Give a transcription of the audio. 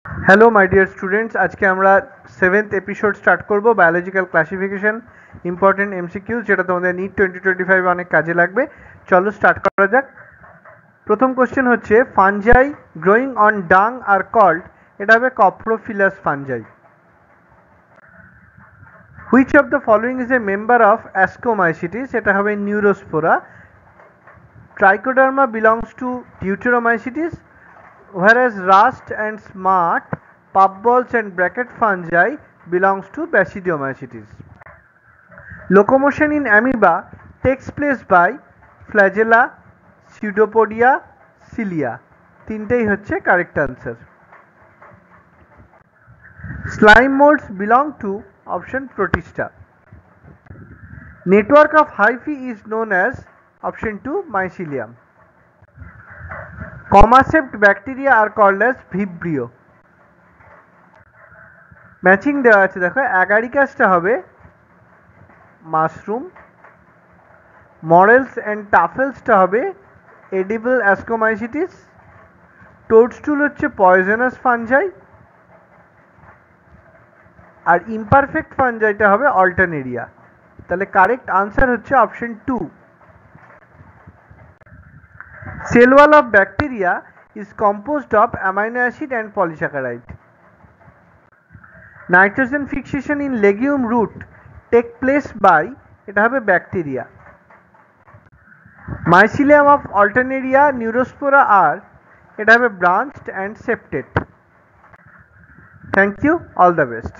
Hello my dear students, আজকে আমরা 7th episode start করব বায়োলজিক্যাল ক্লাসিফিকেশন ইম্পর্টেন্ট এমসিকিউ, যেটা তোমাদের নিট 2025 অনেক কাজে লাগবে। চলো স্টার্ট করা যাক। প্রথম কোশ্চেন হচ্ছে, ফানজাই গ্রোয়িং অন ডাং আর কল্ড, এটা হবে coprophilous fungi. Which of the following is a member of ascomycetes, এটা হবে Neurospora. Trichoderma belongs to deuteromycetes, whereas rust and smart, puffballs and bracket fungi belongs to Basidiomycetes. Locomotion in amoeba takes place by flagella, pseudopodia, cilia. তিনটেই হচ্ছে correct answer. Slime molds belong to option Protista. Network of hyphae is known as option 2 Mycelium. Comma-shaped bacteria are called as Vibrio. Matching দেওয়া আছে, দেখো অ্যাগারিকাসটা হবে mushroom, মরেলস and টাফেলসটা হবে edible ascomycetes, toadstool হচ্ছে poisonous fungi, আর ইমপারফেক্ট ফানজাইটা হবে অল্টারনেরিয়া। তাহলে কারেক্ট আনসার হচ্ছে option 2। Cell wall of bacteria is composed of amino acid and polysaccharide. Nitrogen fixation in legume root take place by, এটা হবে bacteria. Mycelium of Alternaria Neurospora আর, এটা হবে branched and septate. Thank you, all the best.